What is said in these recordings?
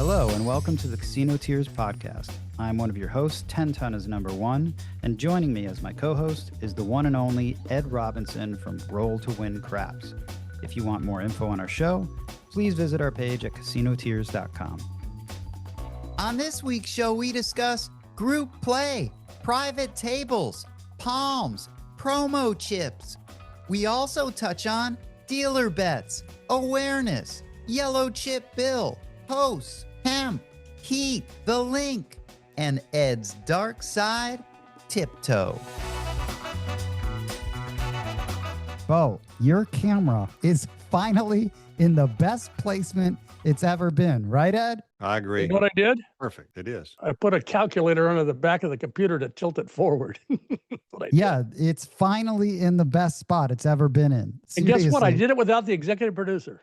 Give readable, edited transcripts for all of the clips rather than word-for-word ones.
Hello, and welcome to the Casino Tears podcast. I'm one of your hosts, 10 Ton is number one, and joining me as my co-host is the one and only Ed Robinson from Roll to Win Craps. If you want more info on our show, please visit our page at casinotears.com. On this week's show, we discuss group play, private tables, palms, promo chips. We also touch on dealer bets, awareness, yellow chip bill, hosts, hemp, heat, the Linq, and Ed's dark side, tiptoe. Bo, your camera is finally in the best placement it's ever been, right, Ed? I agree. You know what I did? Perfect. It is. I put a calculator under the back of the computer to tilt it forward. Yeah, it's finally in the best spot it's ever been in. And guess what? I Seriously. did it without the executive producer.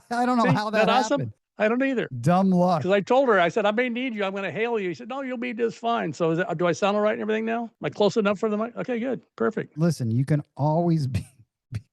I don't know See, how that awesome? happened. I don't either. Dumb luck. Because I told her, I said, I may need you. I'm going to hail you. He said, no, you'll be just fine. So do I sound all right and everything now? Am I close enough for the mic? Okay, good. Perfect. Listen, you can always be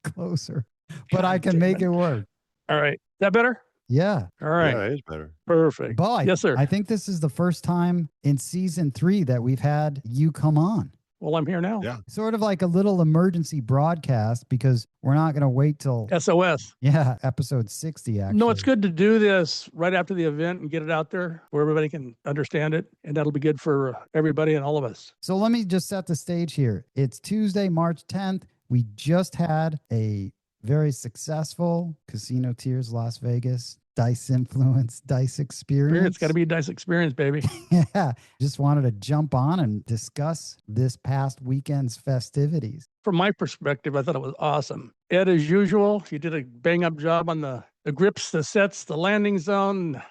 closer, but I can damn make it. it work. All right. Is that better? Yeah. All right. Yeah, it is better. Perfect. Bo, Yes, sir. I think this is the first time in season 3 that we've had you come on. Well, I'm here now. Yeah. Sort of like a little emergency broadcast because we're not going to wait till, SOS. episode 60, actually. No, it's good to do this right after the event and get it out there where everybody can understand it. And that'll be good for everybody and all of us. So let me just set the stage here. It's Tuesday, March 10th. We just had a very successful Casino Tears Las Vegas Dice Influence Dice Experience. It's got to be a nice experience, baby. Yeah. Just wanted to jump on and discuss this past weekend's festivities. From my perspective, I thought it was awesome. Ed, as usual, you did a bang-up job on the grips, the sets, the landing zone,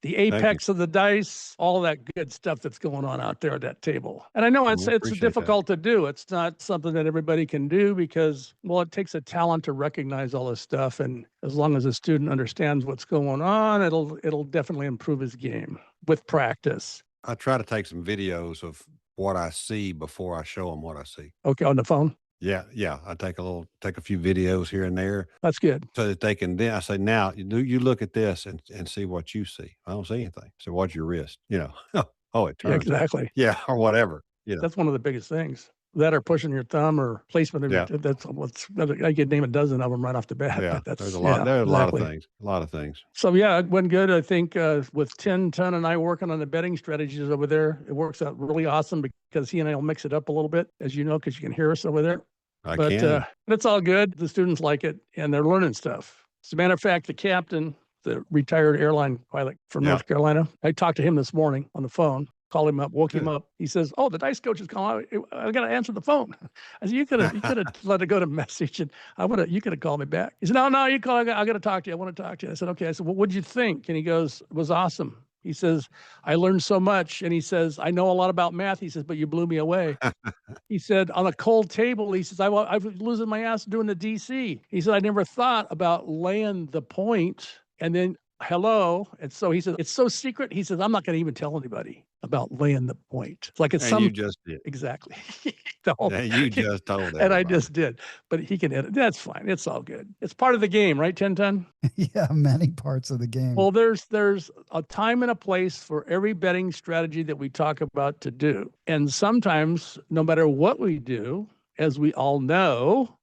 the apex of the dice, all that good stuff that's going on out there at that table. And I know it's appreciate difficult to do. It's not something that everybody can do because, well, it takes a talent to recognize all this stuff. And as long as a student understands what's going on, it'll definitely improve his game with practice. I try to take some videos of what I see before I show them what I see. Okay, on the phone. Yeah. I take a few videos here and there That's good. so that they can, then I say, now you look at this and see what you see. I don't see anything. So what's your wrist? Oh, it Yeah, turns. exactly. Yeah. Or whatever. That's one of the biggest things. That or pushing your thumb or placement of Yeah. that's what's I could name a dozen of them right off the bat. Yeah. But that's There's a lot. yeah, There's exactly. a lot of things. So yeah, it went good. I think with 10 Ton and I working on the betting strategies over there, it works out really awesome because he and I will mix it up a little bit, as you know, because you can hear us over there. But it's all good. The students like it and they're learning stuff. As a matter of fact, the captain, the retired airline pilot from North Carolina, I talked to him this morning on the phone. Called him up, woke him up. He says, "Oh, the dice coach is calling. I got to answer the phone." I said, "You could have let it go to message, and you could have called me back." He said, "No, you call. I got to talk to you. I want to talk to you." I said, "Okay." I said, "Well, what'd you think?" And he goes, "It was awesome." He says, "I learned so much." And he says, "I know a lot about math." He says, "But you blew me away." He said, "On a cold table," he says, I was losing my ass doing the DC. He said, "I never thought about laying the point and then hello." And so he said, "It's so secret." He says, "I'm not going to even tell anybody about laying the point." It's like it's you just did. exactly. You just told everybody. And I just did. But he can edit. That's fine. It's all good. It's part of the game, right, 10 Ton? Yeah, many parts of the game. Well, there's a time and a place for every betting strategy that we talk about to do. And sometimes, no matter what we do, as we all know,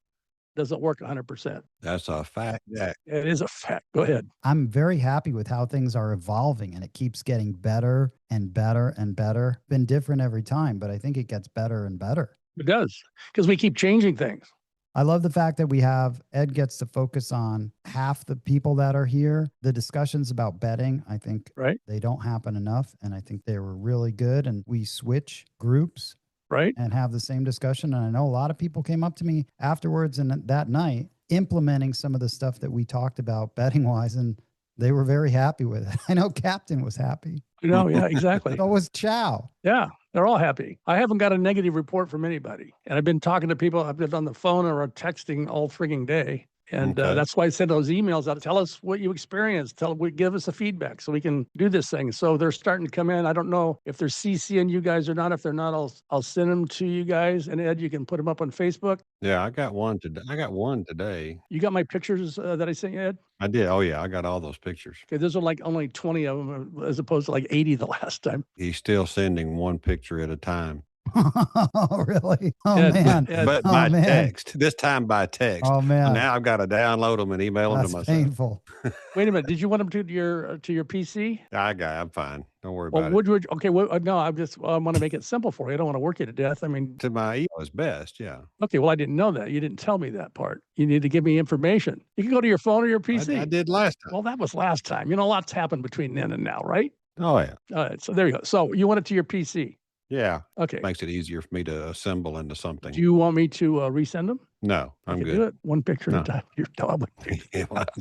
doesn't work 100%. That's a fact. Yeah. It is a fact. Go ahead. I'm very happy with how things are evolving and it keeps getting better and better and better. Been different every time, but I think it gets better and better. It does, because we keep changing things. I love the fact that we have Ed gets to focus on half the people that are here. The discussions about betting, I think they don't happen enough. And I think they were really good. And we switch groups and have the same discussion. And I know a lot of people came up to me afterwards and that night implementing some of the stuff that we talked about betting wise. And they were very happy with it. I know Captain was happy. No, yeah, exactly. So was Chow. Yeah, they're all happy. I haven't got a negative report from anybody. And I've been talking to people. I've been on the phone or texting all frigging day. And that's why I send those emails out. Tell us what you experienced. Give us a feedback so we can do this thing. So they're starting to come in. I don't know if they're CCing you guys or not. If they're not, I'll send them to you guys. And Ed, you can put them up on Facebook. Yeah, I got one today. You got my pictures that I sent you, Ed? I did. Oh yeah, I got all those pictures. Okay, those are like only 20 of them as opposed to like 80 the last time. He's still sending one picture at a time. Oh, really? Oh, Ed, man. But by text. This time by text. Oh, man. Now I've got to download them and email them to myself. Painful. Wait a minute. Did you want them to your PC? I'm fine. Don't worry about it. Okay. No, I want to make it simple for you. I don't want to work you to death. I mean, to my email is best. Yeah. Okay. Well, I didn't know that. You didn't tell me that part. You need to give me information. You can go to your phone or your PC. I did last time. Well, that was last time. A lot's happened between then and now, right? Oh yeah. All right. So there you go. So you want it to your PC. Yeah. Okay. Makes it easier for me to assemble into something. Do you want me to resend them? No, I'm good. Do it one picture at a time. You're done.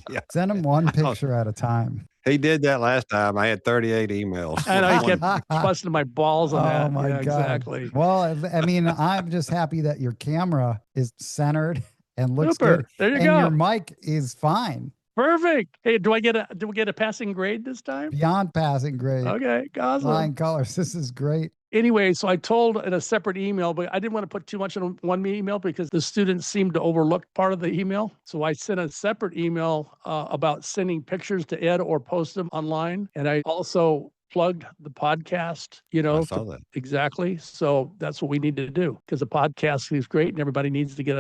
Yeah. Send them one picture at a time. He did that last time. I had 38 emails. And I kept busting my balls on that. Oh my God. Exactly. Well, I mean, I'm just happy that your camera is centered and looks Super. good. There you and go. Your mic is fine. Perfect. Hey, do we get a passing grade this time? Beyond passing grade. Okay, awesome. Flying colors. This is great. Anyway, so I told in a separate email, but I didn't want to put too much in one email because the students seemed to overlook part of the email. So I sent a separate email about sending pictures to Ed or post them online. And I also plugged the podcast, I saw that. Exactly. So that's what we need to do because the podcast is great and everybody needs to get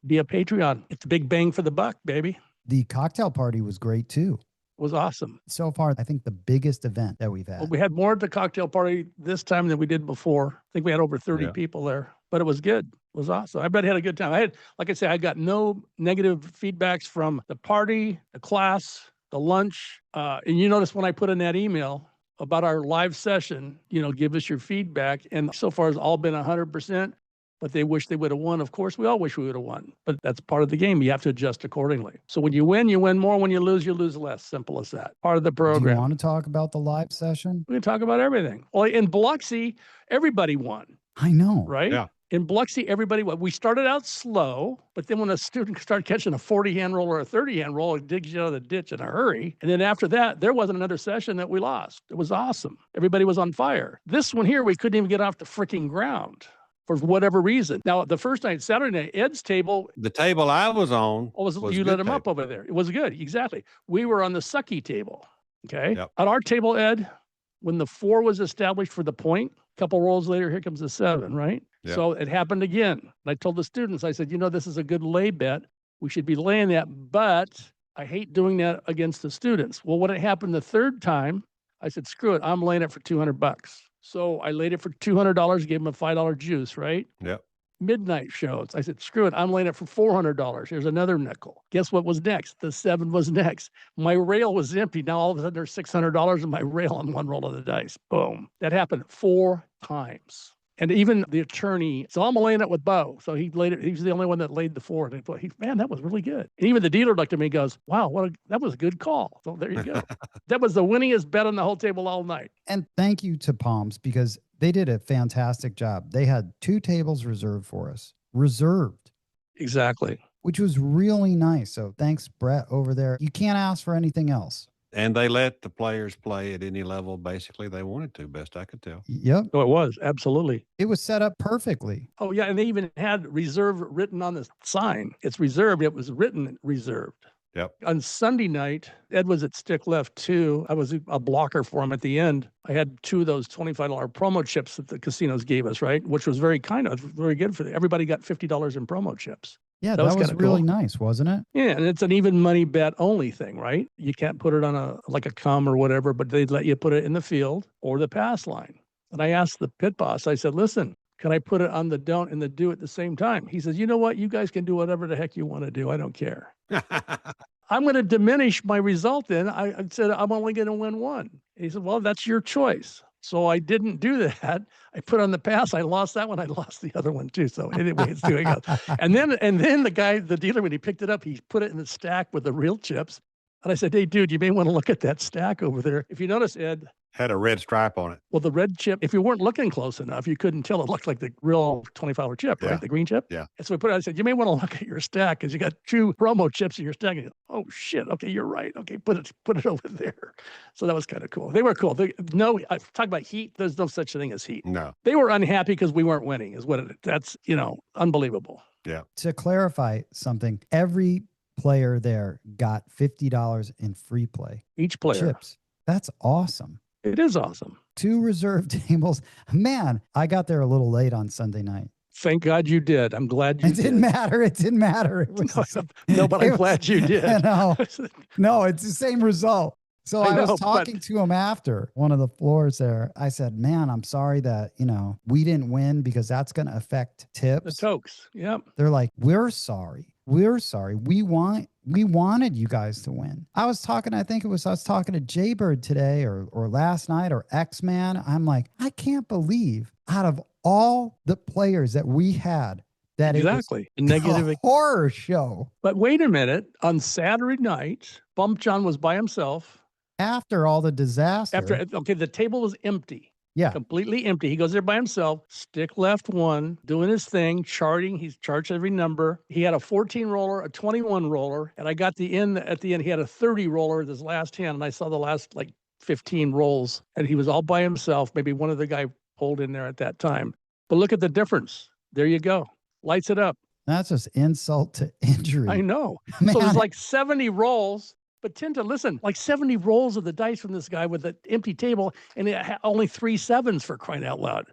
be a Patreon. It's a big bang for the buck, baby. The cocktail party was great too. Was awesome. So far, I think the biggest event that we've had. Well, we had more at the cocktail party this time than we did before. I think we had over 30 people there, but it was good. It was awesome. I bet I had a good time. I got no negative feedbacks from the party, the class, the lunch. And you notice when I put in that email about our live session, give us your feedback. And so far it's all been 100%. But they wish they would have won. Of course, we all wish we would have won. But that's part of the game. You have to adjust accordingly. So when you win more. When you lose less. Simple as that. Part of the program. Do you want to talk about the live session? We can talk about everything. Well, in Biloxi, everybody won. I know. Right? Yeah. In Biloxi, everybody won. We started out slow, but then when a student started catching a 40-hand roll or a 30-hand roll, it digs you out of the ditch in a hurry. And then after that, there wasn't another session that we lost. It was awesome. Everybody was on fire. This one here, we couldn't even get off the freaking ground. For whatever reason. Now, the first night, Saturday night, Ed's table. The table I was on. You let him up over there. It was good. Exactly. We were on the sucky table. Okay. Yep. On our table, Ed, when the 4 was established for the point, a couple rolls later, here comes the 7, right? Yep. So it happened again. And I told the students, I said, this is a good lay bet. We should be laying that, but I hate doing that against the students. Well, when it happened the third time, I said, screw it. I'm laying it for $200. So I laid it for $200, gave him a $5 juice, right? Yep. Midnight shows. I said, screw it. I'm laying it for $400. Here's another nickel. Guess what was next? The 7 was next. My rail was empty. Now all of a sudden there's $600 in my rail on one roll of the dice. Boom. That happened 4 times. And even the attorney, so I'm laying it with Bo. So he laid it. He was the only one that laid the 4. And I thought, man, that was really good. And even the dealer looked at me and goes, wow, that was a good call. So there you go. That was the winningest bet on the whole table all night. And thank you to Palms because they did a fantastic job. They had 2 tables reserved for us. Reserved. Exactly. Which was really nice. So thanks, Brett, over there. You can't ask for anything else. And they let the players play at any level, basically, they wanted to, best I could tell. Yep. Oh, it was. Absolutely. It was set up perfectly. Oh, yeah. And they even had reserve written on the sign. It's reserved. It was written reserved. Yep. On Sunday night, Ed was at stick left 2. I was a blocker for him at the end. I had 2 of those $25 promo chips that the casinos gave us, right? Which was very very good for them. Everybody got $50 in promo chips. Yeah, that was really nice, wasn't it? Yeah, and it's an even money bet only thing, right? You can't put it on a cum or whatever, but they'd let you put it in the field or the pass line. And I asked the pit boss, I said, listen, can I put it on the don't and the do at the same time? He says, you know what? You guys can do whatever the heck you want to do. I don't care. I'm going to diminish my result then. I said, I'm only going to win 1. And he said, well, that's your choice. So I didn't do that. I put on the pass. I lost that one. I lost the other one too. So anyway, it's doing it. And then the guy, the dealer, when he picked it up, he put it in the stack with the real chips. And I said, hey, dude, you may want to look at that stack over there. If you notice, Ed, Had a red stripe on it. Well, the red chip, if you weren't looking close enough, you couldn't tell it looked like the real $25 chip, right? The green chip. Yeah. And so we put it, I said, you may want to look at your stack because you got 2 promo chips in your stack. And oh shit. Okay. You're right. Okay. Put it over there. So that was kind of cool. They were cool. I talk about heat. There's no such thing as heat. No. They were unhappy because we weren't winning that's, unbelievable. Yeah. To clarify something, every player there got $50 in free play. Each player. Chips. That's awesome. It is awesome. 2 reserve tables. Man, I got there a little late on Sunday night. Thank God you did. I'm glad you did. It didn't matter. It didn't matter. It was, no, but I'm glad you did. No, it's the same result. So I was talking to him after one of the floors there. I said, man, I'm sorry that, we didn't win because that's going to affect tips. The tokes. Yep. They're like, we're sorry. We're sorry. We wanted you guys to win. I was talking to Jaybird today or last night or X-Man. I'm like, I can't believe out of all the players that we had that exactly it was negative a horror show. But wait a minute. On Saturday night, Bump John was by himself. After all the disaster. The table was empty. Yeah. Completely empty. He goes there by himself, stick left 1, doing his thing, charting. He's charged every number. He had a 14 roller, a 21 roller, and I got at the end, he had a 30 roller at his last hand, and I saw the last 15 rolls, and he was all by himself. Maybe one other guy pulled in there at that time. But look at the difference. There you go. Lights it up. That's just insult to injury. I know. Man. So there's 70 rolls. But listen, 70 rolls of the dice from this guy with an empty table, and it had only 3 sevens for crying out loud.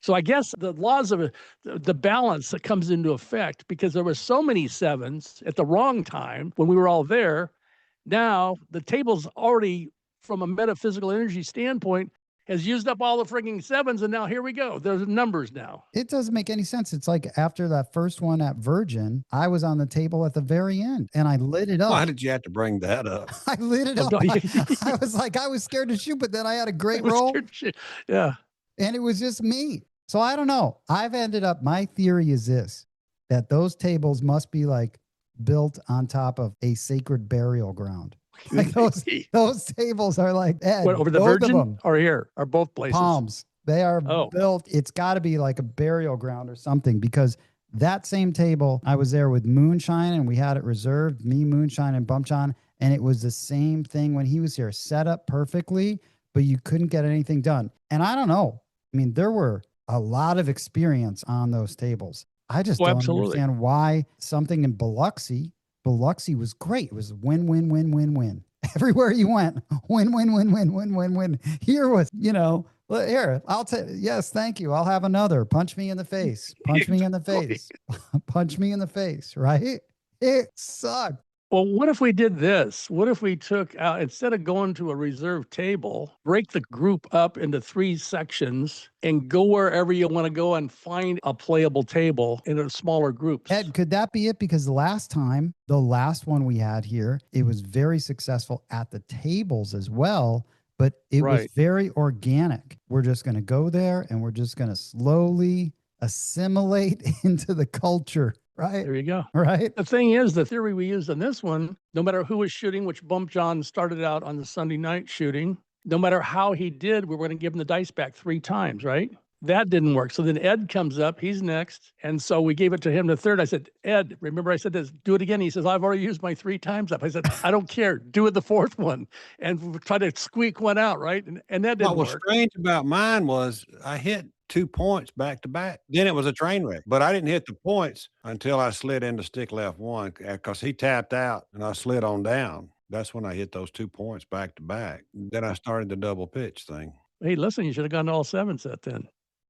So I guess the laws of the balance that comes into effect because there were so many sevens at the wrong time when we were all there. Now the table's already, from a metaphysical energy standpoint, has used up all the frigging sevens, and now here we go. There's numbers now. It doesn't make any sense. It's like after that first one at Virgin, I was on the table at the very end, and I lit it up. Why did you have to bring that up? I lit it up. I was scared to shoot, but then I had a great roll. Yeah. And it was just me. So I don't know. My theory is this, that those tables must be built on top of a sacred burial ground. Those tables are Ed, over the Virgin or here are both places. Palms. They are built. It's got to be like a burial ground or something because that same table, I was there with Moonshine and we had it reserved, me, Moonshine, and Bump John. And it was the same thing when he was here, set up perfectly, but you couldn't get anything done. And I don't know. I mean, there were a lot of experience on those tables. I just don't understand why something in Biloxi was great. It was win, win, win, win, win. Everywhere you went, win, win, win, win, win, win, win. Here was, here, yes, thank you. I'll have another. Punch me in the face. Punch me in the face. Punch me in the face, right? It sucked. Well, what if we did this? What if we took out, instead of going to a reserved table, break the group up into 3 sections and go wherever you want to go and find a playable table in a smaller groups? Ed, could that be it? Because the last one we had here, it was very successful at the tables as well, but it was very organic. We're just going to go there and we're just going to slowly assimilate into the culture. Right. There you go. Right. The thing is, the theory we used on this one, no matter who was shooting, which Bump John started out on the Sunday night shooting, no matter how he did, we were going to give him the dice back 3 times, right? That didn't work. So then Ed comes up, he's next. And so we gave it to him the third. I said, Ed, remember I said this, do it again. He says, I've already used my 3 times up. I said, I don't care. Do it the 4th one. And try to squeak one out, right? And that didn't work. What was strange about mine was I hit 2 points back to back. Then it was a train wreck. But I didn't hit the points until I slid into stick left 1 because he tapped out and I slid on down. That's when I hit those 2 points back to back. Then I started the double pitch thing. Hey, listen, you should have gone to all 7 set then.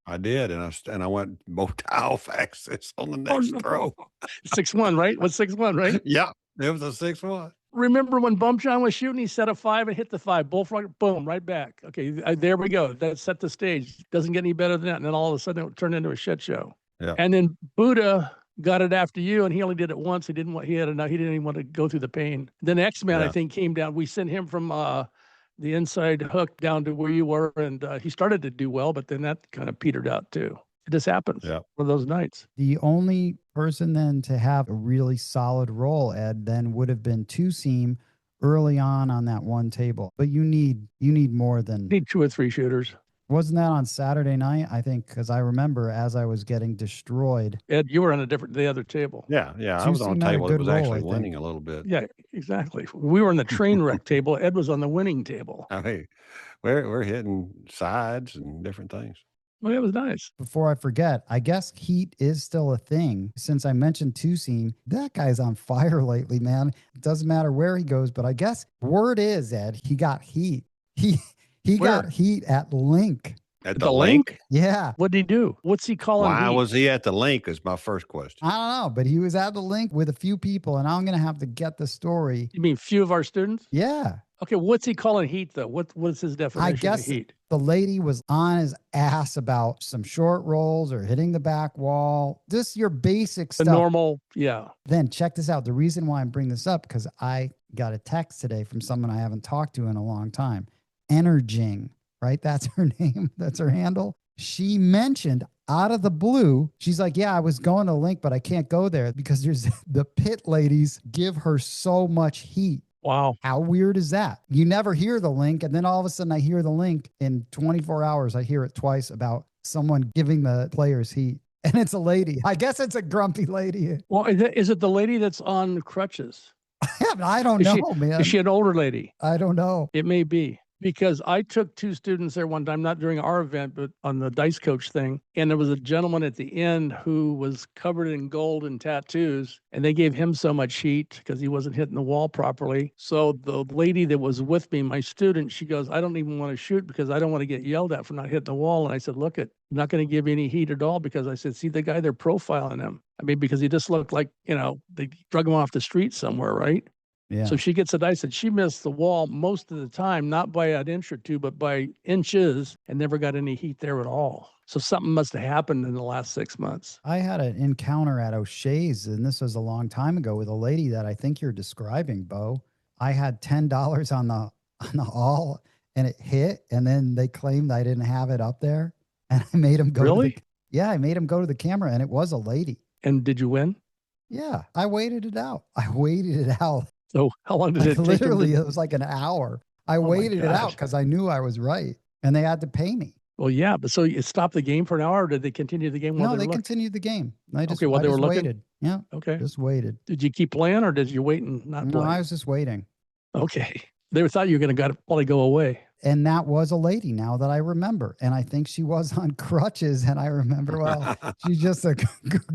I did, and I went both off axis on the next throw. 6-1, right? Was 6-1, right? Yeah, it was a 6-1. Remember when Bump John was shooting, he set a 5 and hit the 5. Bullfrog, boom, right back. Okay, there we go. That set the stage. Doesn't get any better than that. And then all of a sudden it turned into a shit show. Yeah. And then Buddha got it after you, and he only did it once. He didn't even want to go through the pain. Then X-Man, I think, came down. We sent him from the inside hook down to where you were, and he started to do well, but then that kind of petered out too. It just happens one of those nights. The only person then to have a really solid roll, Ed, then would have been 2-seam early on that one table. But you need more than Need 2 or 3 shooters. Wasn't that on Saturday night? I think because I remember as I was getting destroyed. Ed, you were on the other table. Yeah. I was on a table that was actually winning a little bit. Yeah, exactly. We were on the train wreck table. Ed was on the winning table. I mean, we're hitting sides and different things. Well, it was nice. Before I forget, I guess heat is still a thing. Since I mentioned Tucson, that guy's on fire lately, man. It doesn't matter where he goes, but I guess word is, Ed, he got heat. He got heat at Linq. At the Linq? Yeah. What did he do? What's he calling? Why was he at the Linq is my first question. I don't know, but he was at the Linq with a few people, and I'm going to have to get the story. You mean few of our students? Yeah. Okay, what's he calling heat, though? What's his definition I guess of heat? The lady was on his ass about some short rolls or hitting the back wall. Just your basic stuff. The normal, yeah. Then check this out. The reason why I'm bringing this up, because I got a text today from someone I haven't talked to in a long time. Energing, right? That's her name. That's her handle. She mentioned out of the blue, she's like, yeah, I was going to Linq, but I can't go there because there's the pit ladies give her so much heat. Wow. How weird is that? You never hear the Linq, and then all of a sudden I hear the Linq in 24 hours. I hear it twice about someone giving the players heat. And it's a lady. I guess it's a grumpy lady. Well, is it the lady that's on crutches? I don't know, man. Is she an older lady? I don't know. It may be. Because I took 2 students there one time, not during our event, but on the dice coach thing. And there was a gentleman at the end who was covered in gold and tattoos, and they gave him so much heat because he wasn't hitting the wall properly. So the lady that was with me, my student, she goes, I don't even want to shoot because I don't want to get yelled at for not hitting the wall. And I said, look, I'm not going to give you any heat at all because I said, see the guy, they're profiling him. I mean, because he just looked like, they drug him off the street somewhere, right? Yeah. So she gets a dice and she missed the wall most of the time, not by an inch or two, but by inches, and never got any heat there at all. So something must have happened in the last 6 months. I had an encounter at O'Shea's, and this was a long time ago, with a lady that I think you're describing, Bo. I had $10 on the all, and it hit, and then they claimed I didn't have it up there, and I made them go. Really? I made them go to the camera, and it was a lady. And did you win? Yeah, I waited it out. So how long did it take? Literally, it was like an hour. I waited it out because I knew I was right, and they had to pay me. Well, yeah, but so you stopped the game for an hour, or did they continue the game? No, they continued the game. I just, they were looking? Waited. Yeah. Okay. Just waited. Did you keep playing, or did you wait and not play? No, I was just waiting. Okay. They thought you were going to probably go away. And that was a lady, now that I remember. And I think she was on crutches. And I remember, well, she's just a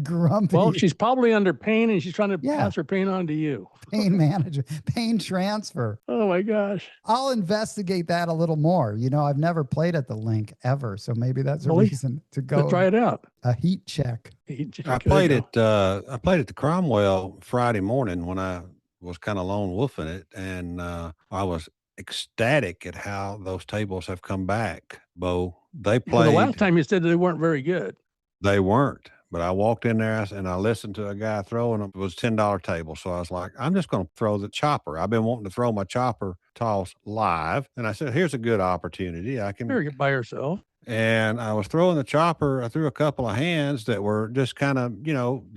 grumpy. Well, she's probably under pain, and she's trying to pass her pain on to you. Pain management, pain transfer. Oh, my gosh. I'll investigate that a little more. I've never played at the Linq ever. So maybe that's a reason to go. Try it out. A heat check. I played at the Cromwell Friday morning when I was kind of lone wolfing it. And I was ecstatic at how those tables have come back, Bo. They played. Well, the last time you said they weren't very good. They weren't, but I walked in there and I listened to a guy throwing them. It was a $10 table. So I was like, I'm just going to throw the chopper. I've been wanting to throw my chopper toss live. And I said, here's a good opportunity. I can get by yourself. And I was throwing the chopper. I threw a couple of hands that were just kind of,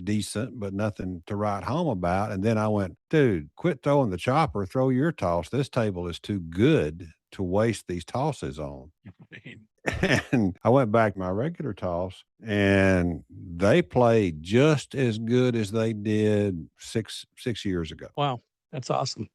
decent, but nothing to write home about. And then I went, dude, quit throwing the chopper. Throw your toss. This table is too good to waste these tosses on. And I went back to my regular toss, and they played just as good as they did six years ago. Wow. That's awesome.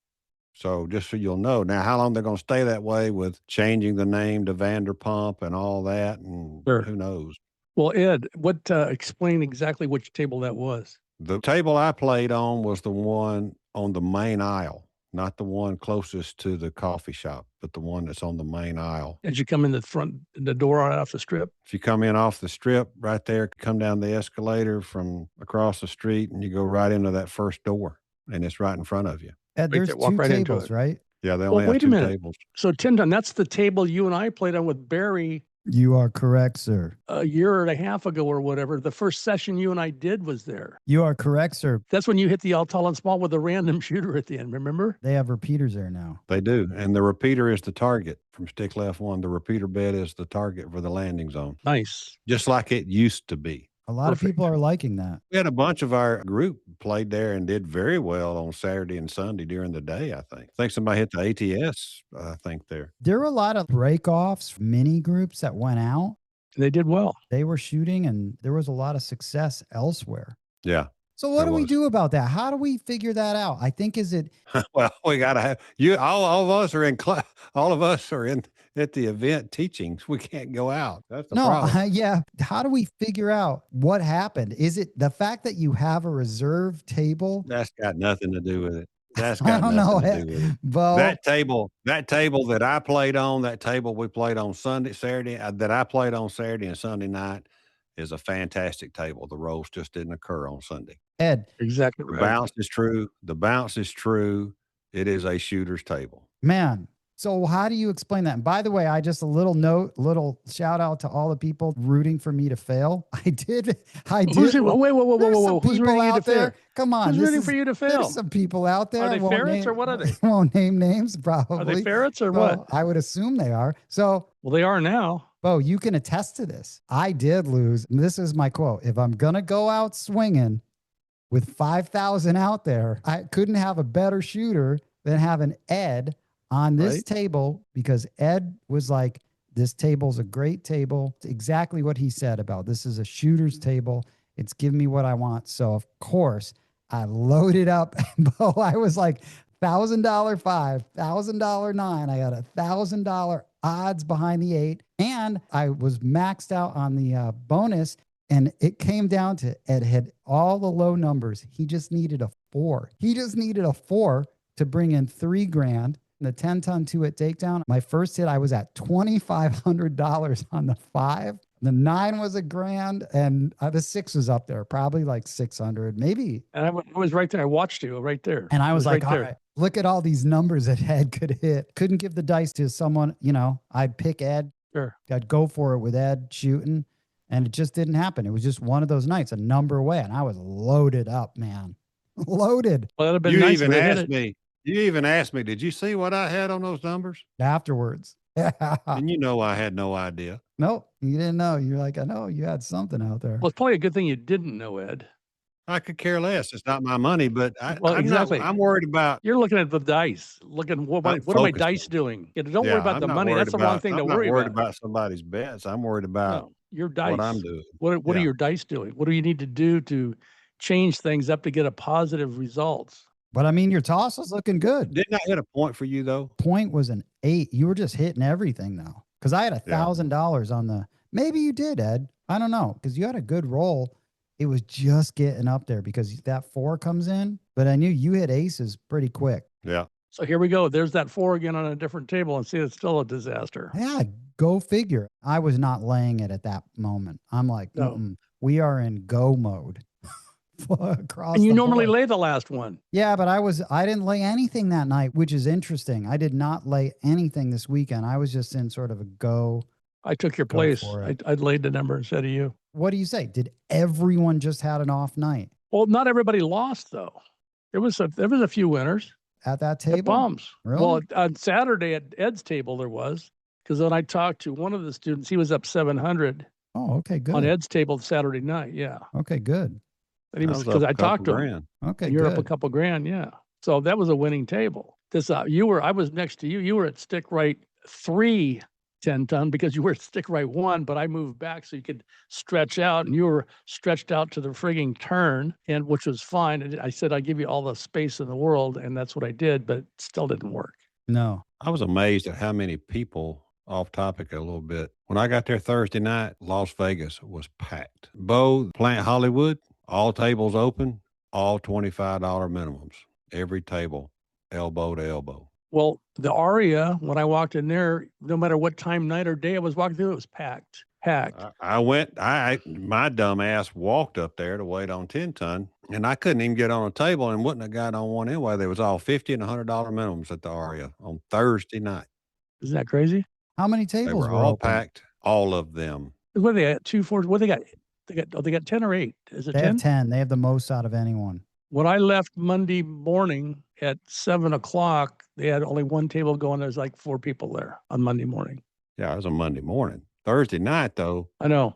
So just so you'll know, now how long they're going to stay that way with changing the name to Vanderpump and all that, and who knows. Well, Ed, explain exactly which table that was. The table I played on was the one on the main aisle, not the one closest to the coffee shop, but the one that's on the main aisle. As you come in the door right off the strip? If you come in off the strip right there, come down the escalator from across the street, and you go right into that first door, and it's right in front of you. Ed, there's two tables, right? Yeah, they only have two tables. So, Tinton, that's the table you and I played on with Barry. You are correct, sir. A year and a half ago or whatever. The first session you and I did was there. You are correct, sir. That's when you hit the all tall and small with a random shooter at the end, remember? They have repeaters there now. They do. And the repeater is the target from stick left one. The repeater bed is the target for the landing zone. Nice. Just like it used to be. A lot of people are liking that. We had a bunch of our group played there and did very well on Saturday and Sunday during the day, I think. I think somebody hit the ATS, I think there. There were a lot of break-offs, mini groups that went out. They did well. They were shooting, and there was a lot of success elsewhere. Yeah. So what do we do about that? How do we figure that out? I think well, we got to have you. All of us are in class. All of us are in at the event teaching. We can't go out. That's the problem. Yeah. How do we figure out what happened? Is it the fact that you have a reserve table? That's got nothing to do with it. That's got nothing to do with it. Bo, that table that I played on, that table we played on Saturday, that I played on Saturday and Sunday night is a fantastic table. The roast just didn't occur on Sunday. Ed. Exactly right. The bounce is true. The bounce is true. It is a shooter's table. Man. So how do you explain that? And by the way, I just a little shout out to all the people rooting for me to fail. I did. Wait, whoa. Who's rooting you to fail? Come on. Who's rooting for you to fail? There's some people out there. Are they ferrets or what are they? Won't name names, probably. Are they ferrets or what? I would assume they are. So. Well, they are now. Bo, you can attest to this. I did lose. This is my quote. If I'm going to go out swinging with 5,000 out there, I couldn't have a better shooter than having Ed on this table, because Ed was like, this table's a great table. It's exactly what he said about this is a shooter's table. It's giving me what I want. So, of course, I loaded up. Bo, I was like, $1,000 5, $1,000 9. I got $1,000 odds behind the 8. And I was maxed out on the bonus. And it came down to Ed had all the low numbers. He just needed a 4. He just needed a 4 to bring in $3,000. The 10-ton 2-hit takedown. My first hit, I was at $2,500 on the 5. The 9 was $1,000, and the 6 was up there, probably like 600, maybe. And I was right there. I watched you right there. And I was like, all right, look at all these numbers that Ed could hit. Couldn't give the dice to someone, I'd pick Ed. Sure. I'd go for it with Ed shooting, and it just didn't happen. It was just one of those nights, a number away, and I was loaded up, man. Loaded. Well, that'd have been nice. You even asked me, did you see what I had on those numbers? Afterwards. And I had no idea. Nope, you didn't know. You're like, I know you had something out there. Well, it's probably a good thing you didn't know, Ed. I could care less. It's not my money, but exactly. I'm worried about. You're looking at the dice. Looking, what are my dice doing? Don't worry about the money. That's the wrong thing to worry about. I'm not worried about somebody's bets. I'm worried about your dice. What I'm doing. What are your dice doing? What do you need to do to change things up to get a positive results? But I mean, your toss was looking good. Didn't I hit a point for you though? Point was an 8. You were just hitting everything though. Because I had $1,000 on the. Maybe you did, Ed. I don't know. Because you had a good roll. It was just getting up there because that 4 comes in. But I knew you hit aces pretty quick. Yeah. So here we go. There's that 4 again on a different table, and see, it's still a disaster. Yeah, go figure. I was not laying it at that moment. I'm like, we are in go mode. And you normally lay the last one. Yeah, but I didn't lay anything that night, which is interesting. I did not lay anything this weekend. I was just in sort of a go. I took your place. I laid the number instead of you. What do you say? Did everyone just had an off night? Well, not everybody lost though. There was a few winners at that table. At Palms. Really? Well, on Saturday at Ed's table there was, because when I talked to one of the students, he was up 700. Oh, okay, good. On Ed's table Saturday night, yeah. Okay, good. And he was, because I talked to him. Okay, you're up a couple grand, yeah. So that was a winning table. I was next to you. You were at stick right 3 10-ton because you were at stick right 1, but I moved back so you could stretch out, and you were stretched out to the frigging turn, and which was fine. And I said I'd give you all the space in the world, and that's what I did, but it still didn't work. No. I was amazed at how many people, off topic a little bit. When I got there Thursday night, Las Vegas was packed. Bo, Plant Hollywood, all tables open, all $25 minimums. Every table, elbow to elbow. Well, the Aria, when I walked in there, no matter what time, night or day I was walking through, it was packed. My dumb ass walked up there to wait on 10-ton, and I couldn't even get on a table and wouldn't have got on one anyway. There was all $50 and $100 minimums at the Aria on Thursday night. Isn't that crazy? How many tables were all open? Packed? All of them. What do they got? 2, 4. What they got? They got 10 or 8. Is it 10? They have 10. They have the most out of anyone. When I left Monday morning at 7:00, they had only one table going. There's like 4 people there on Monday morning. Yeah, it was a Monday morning. Thursday night, though. I know.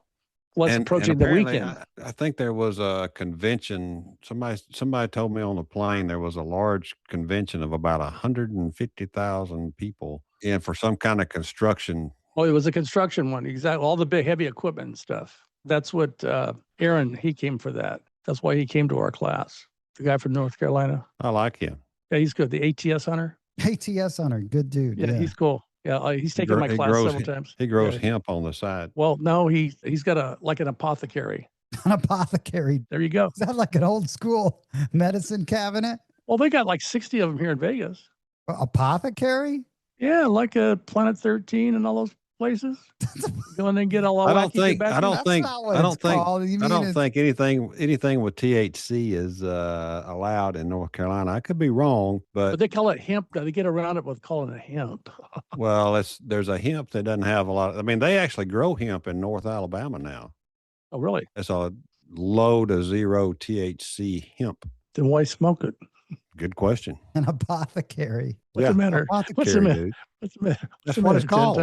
Well, it's approaching the weekend. I think there was a convention. Somebody told me on the plane there was a large convention of about 150,000 people in for some kind of construction. Oh, it was a construction one. Exactly. All the big heavy equipment and stuff. That's what Aaron, he came for that. That's why he came to our class. The guy from North Carolina. I like him. Yeah, he's good. The ATS hunter. ATS hunter, good dude. Yeah, he's cool. Yeah, he's taken my class several times. He grows hemp on the side. Well, no, he's got an apothecary. An apothecary. There you go. Is that like an old school medicine cabinet? Well, they got like 60 of them here in Vegas. Apothecary? Yeah, like Planet 13 and all those places. Go in there and get all I don't think anything with THC is allowed in North Carolina. I could be wrong, but they call it hemp. They get around it with calling it hemp. Well, there's a hemp that doesn't have a lot. I mean, they actually grow hemp in North Alabama now. Oh, really? It's a low to zero THC hemp. Then why smoke it? Good question. An apothecary. What's the matter? What's the matter? What's the matter? That's what it's called.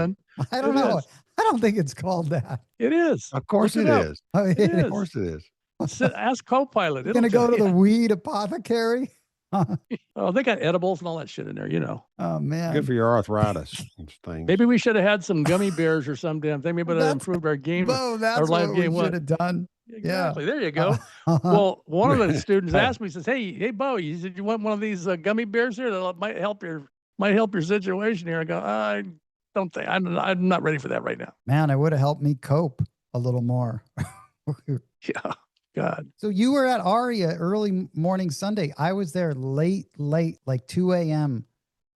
I don't know. I don't think it's called that. It is. Of course it is. Oh, it is. Of course it is. Ask Copilot. You're going to go to the weed apothecary? Oh, they got edibles and all that shit in there, you know. Oh, man. Good for your arthritis things. Maybe we should have had some gummy bears or some damn thing. Maybe it would have improved our game. That's our live what game we should have done. Exactly. Yeah. There you go. Well, one of the students asked me, says, "Hey, Bo, you want one of these gummy bears here that might help your situation here?" I go, I don't think I'm not ready for that right now. Man, it would have helped me cope a little more. Yeah. God. So you were at Aria early morning Sunday. I was there late, like 2 a.m.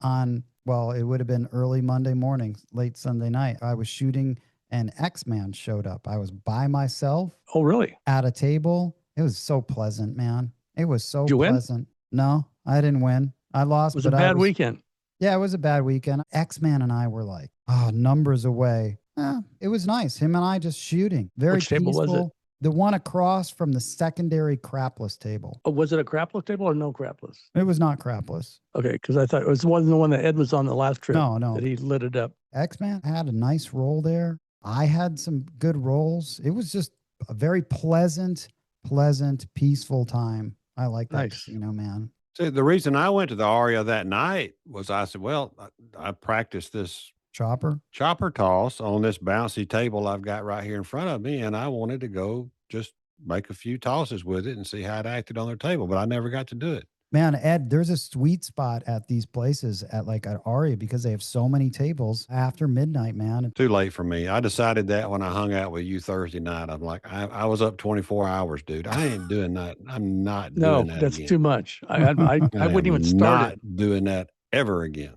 it would have been early Monday morning, late Sunday night. I was shooting and X-Man showed up. I was by myself. Oh, really? At a table. It was so pleasant, man. It was so pleasant. Win? No, I didn't win. I lost. It was a bad weekend. Yeah, it was a bad weekend. X-Man and I were like, numbers away. It was nice. Him and I just shooting. Very Which peaceful. table was it? The one across from the secondary crapless table. Oh, was it a crapless table or no crapless? It was not crapless. Okay, because I thought it was the one that Ed was on the last trip. No. That he lit it up. X-Man had a nice roll there. I had some good rolls. It was just a very pleasant, peaceful time. I like that casino, man. See, the reason I went to the Aria that night was I said, well, I practiced this chopper toss on this bouncy table I've got right here in front of me, and I wanted to go just make a few tosses with it and see how it acted on their table, but I never got to do it. Man, Ed, there's a sweet spot at these places at Aria because they have so many tables after midnight, man. Too late for me. I decided that when I hung out with you Thursday night. I'm like, I was up 24 hours, dude. I ain't doing that. I'm not doing that. No, that's again. too much. I wouldn't even start not doing that ever again.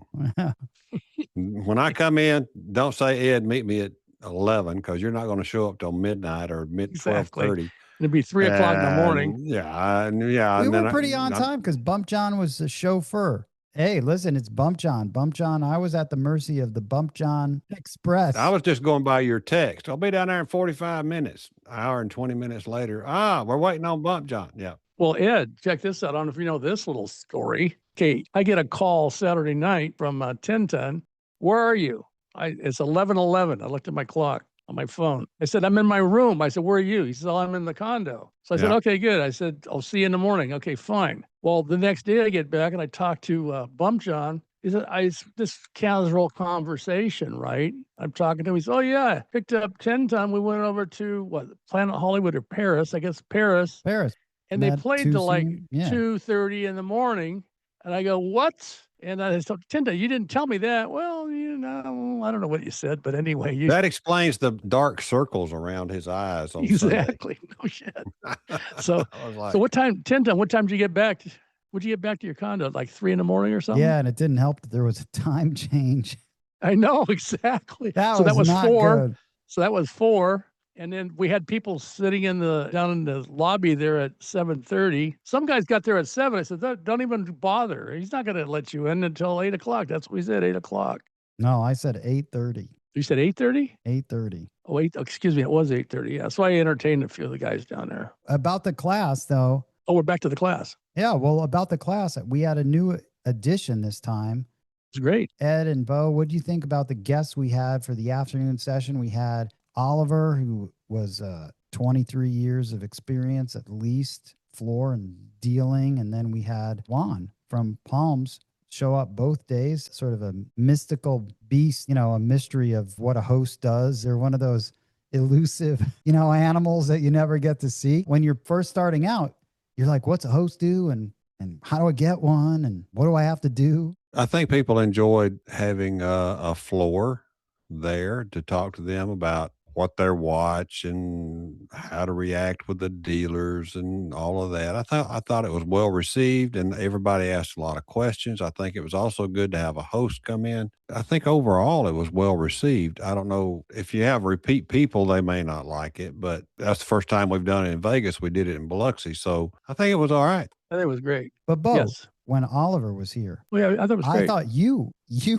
When I come in, don't say, Ed, meet me at 11 because you're not going to show up till midnight or 12:30. It'd be 3 o'clock in the morning. Yeah. We were pretty on time because Bump John was the chauffeur. Hey, listen, it's Bump John. Bump John, I was at the mercy of the Bump John Express. I was just going by your text. I'll be down there in 45 minutes. An hour and 20 minutes later. We're waiting on Bump John. Yeah. Well, Ed, check this out. I don't know if you know this little story. Okay, I get a call Saturday night from 10 Ton. Where are you? It's 11:11. I looked at my clock on my phone. I said, I'm in my room. I said, where are you? He said, I'm in the condo. So I said, okay, good. I said, I'll see you in the morning. Okay, fine. Well, the next day I get back and I talk to Bump John. He said, this casual conversation, right? I'm talking to him. He said, oh, yeah, I picked up 10 Ton. We went over to Planet Hollywood or Paris? I guess Paris. And they played till like 2:30 in the morning. And I go, what? And I said, Tinda, you didn't tell me that. Well, I don't know what you said, but anyway. That explains the dark circles around his eyes. On exactly. Sunday. No shit. So what time, Tinda, what time did you get back? Would you get back to your condo? Like 3 in the morning or something? Yeah, and it didn't help that there was a time change. I know, exactly. That was not 4. good. So that was 4. And then we had people sitting down in the lobby there at 7:30. Some guys got there at 7. I said, don't even bother. He's not going to let you in until 8 o'clock. That's what we said, 8 o'clock. No, I said 8:30. You said 8:30? 8:30. Oh, excuse me. It was 8:30. Yeah. So I entertained a few of the guys down there. About the class, though. Oh, we're back to the class. Yeah. Well, about the class, we had a new addition this time. It's great. Ed and Bo, what do you think about the guests we had for the afternoon session? We had Oliver, who was 23 years of experience at least, floor and dealing. And then we had Juan from Palms show up both days, sort of a mystical beast, a mystery of what a host does. They're one of those elusive, animals that you never get to see. When you're first starting out, you're like, what's a host do? And how do I get one? And what do I have to do? I think people enjoyed having a floor there to talk to them about what they're watching, how to react with the dealers and all of that. I thought it was well received and everybody asked a lot of questions. I think it was also good to have a host come in. I think overall it was well received. I don't know if you have repeat people, they may not like it, but that's the first time we've done it in Vegas. We did it in Biloxi. So I think it was all right. I think it was great. But both. When Oliver was here. Well, yeah, I thought it was great. I thought you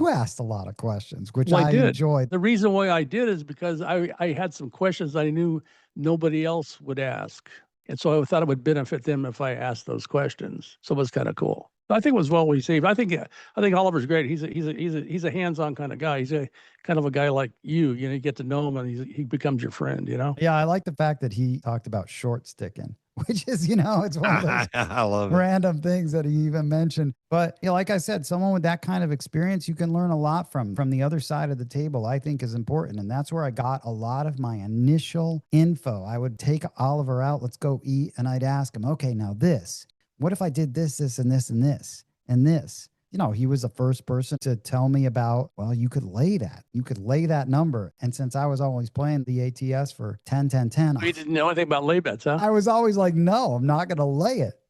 asked a lot of questions, which I enjoyed. The reason why I did is because I had some questions I knew nobody else would ask. And so I thought it would benefit them if I asked those questions. So it was kind of cool. I think it was well received. I think Oliver's great. He's a hands-on kind of guy. He's a kind of a guy like you. You get to know him and he becomes your friend, Yeah, I like the fact that he talked about short sticking. Which is, it's one of those I love random things that he even mentioned. But like I said, someone with that kind of experience, you can learn a lot from the other side of the table, I think is important. And that's where I got a lot of my initial info. I would take Oliver out, let's go eat. And I'd ask him, okay, now what if I did this, this, and this, and this, and this? He was the first person to tell me about, well, you could lay that number. And since I was always playing the ATS for 10, 10, 10. You didn't know anything about lay bets, huh? I was always like, no, I'm not going to lay it.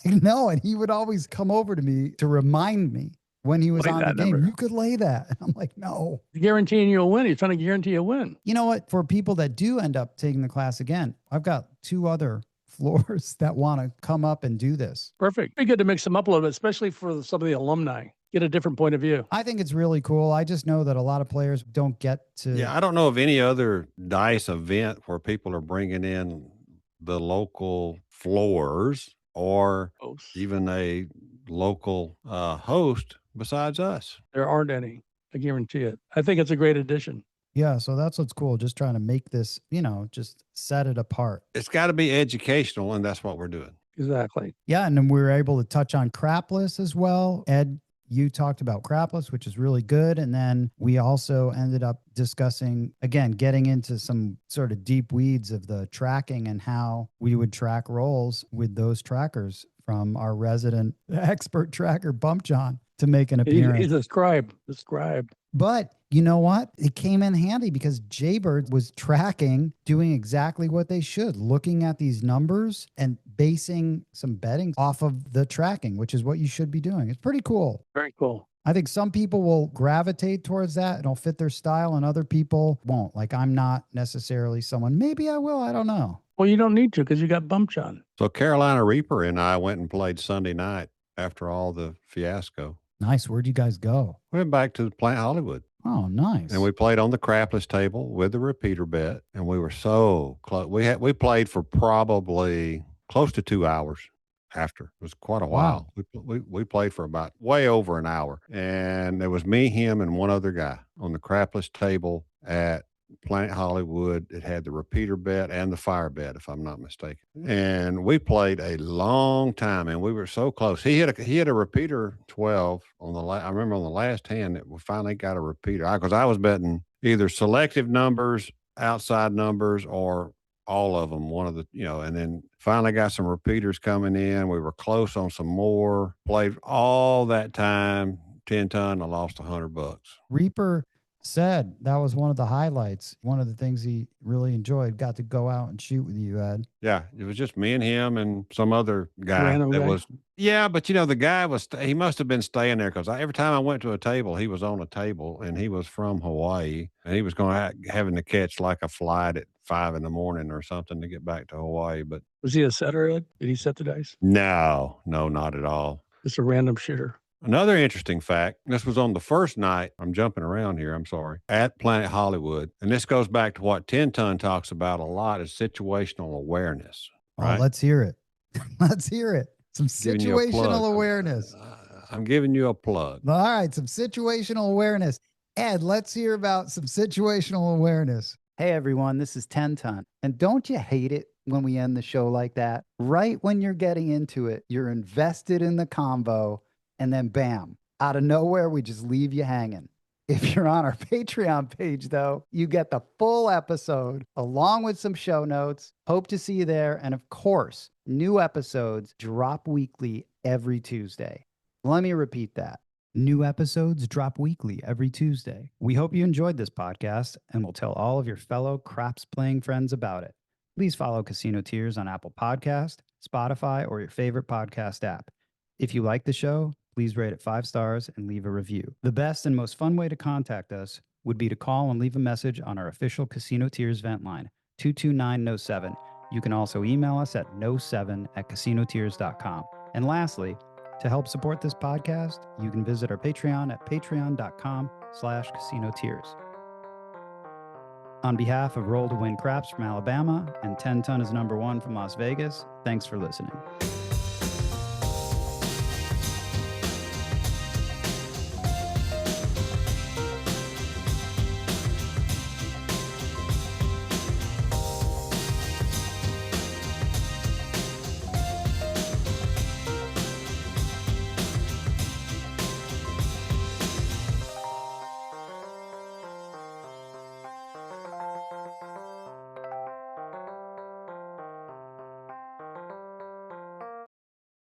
No. And he would always come over to me to remind me when he was on the game, you could lay that. And I'm like, no. Guaranteeing you a win. He's trying to guarantee a win. You know what? For people that do end up taking the class again, I've got 2 other floors that want to come up and do this. Perfect. Be good to mix them up a little bit, especially for some of the alumni. Get a different point of view. I think it's really cool. I just know that a lot of players don't get to. Yeah, I don't know of any other dice event where people are bringing in the local floors or even a local host besides us. There aren't any. I guarantee it. I think it's a great addition. Yeah, so that's what's cool. Just trying to make this, just set it apart. It's got to be educational, and that's what we're doing. Exactly. Yeah, and then we were able to touch on crapless as well. Ed, you talked about crapless, which is really good. And then we also ended up discussing, again, getting into some sort of deep weeds of the tracking and how we would track rolls with those trackers from our resident expert tracker, Bump John, to make an appearance. He's a scribe. But you know what? It came in handy because Jaybird was tracking, doing exactly what they should, looking at these numbers and basing some betting off of the tracking, which is what you should be doing. It's pretty cool. Very cool. I think some people will gravitate towards that. It'll fit their style and other people won't. Like I'm not necessarily someone, maybe I will, I don't know. Well, you don't need to because you got Bump John. So Carolina Reaper and I went and played Sunday night after all the fiasco. Nice. Where'd you guys go? We went back to Plant Hollywood. Oh, nice. And we played on the crapless table with the repeater bet. And we were so close. We played for probably close to 2 hours after. It was quite a while. We played for about way over an hour. And there was me, him, and one other guy on the crapless table at Plant Hollywood. It had the repeater bet and the fire bet, if I'm not mistaken. And we played a long time, and we were so close. He hit a repeater 12 on the I remember on the last hand that we finally got a repeater. Because I was betting either selective numbers, outside numbers, or all of them. One of the, and then finally got some repeaters coming in. We were close on some more. Played all that time, 10 ton. I lost $100. Reaper said that was one of the highlights. One of the things he really enjoyed, got to go out and shoot with you, Ed. Yeah, it was just me and him and some other guy Random that guy. was. Yeah, but the guy he must have been staying there because every time I went to a table, he was on a table and he was from Hawaii and he was having to catch like a flight at 5 a.m. or something to get back to Hawaii. But was he a setter, Ed? Did he set the dice? No, not at all. Just a random shooter. Another interesting fact, this was on the first night, I'm jumping around here, I'm sorry, at Planet Hollywood. And this goes back to what 10 Ton talks about a lot is situational awareness. Right? Oh, let's hear it. Let's hear it. Some situational awareness. I'm giving you a plug. All right, some situational awareness. Ed, let's hear about some situational awareness. Hey everyone, this is 10 Ton. And don't you hate it when we end the show like that? Right when you're getting into it, you're invested in the combo, and then bam, out of nowhere, we just leave you hanging. If you're on our Patreon page, though, you get the full episode along with some show notes. Hope to see you there. And of course, new episodes drop weekly every Tuesday. Let me repeat that. New episodes drop weekly every Tuesday. We hope you enjoyed this podcast and will tell all of your fellow craps playing friends about it. Please follow Casino Tears on Apple Podcast, Spotify, or your favorite podcast app. If you like the show, please rate it 5 stars and leave a review. The best and most fun way to contact us would be to call and leave a message on our official Casino Tears vent line, 229-NO7. You can also email us at no7@casinotears.com. And lastly, to help support this podcast, you can visit our Patreon at patreon.com/casinotears. On behalf of Roll to Win Craps from Alabama and 10 Ton is #1 from Las Vegas, thanks for listening.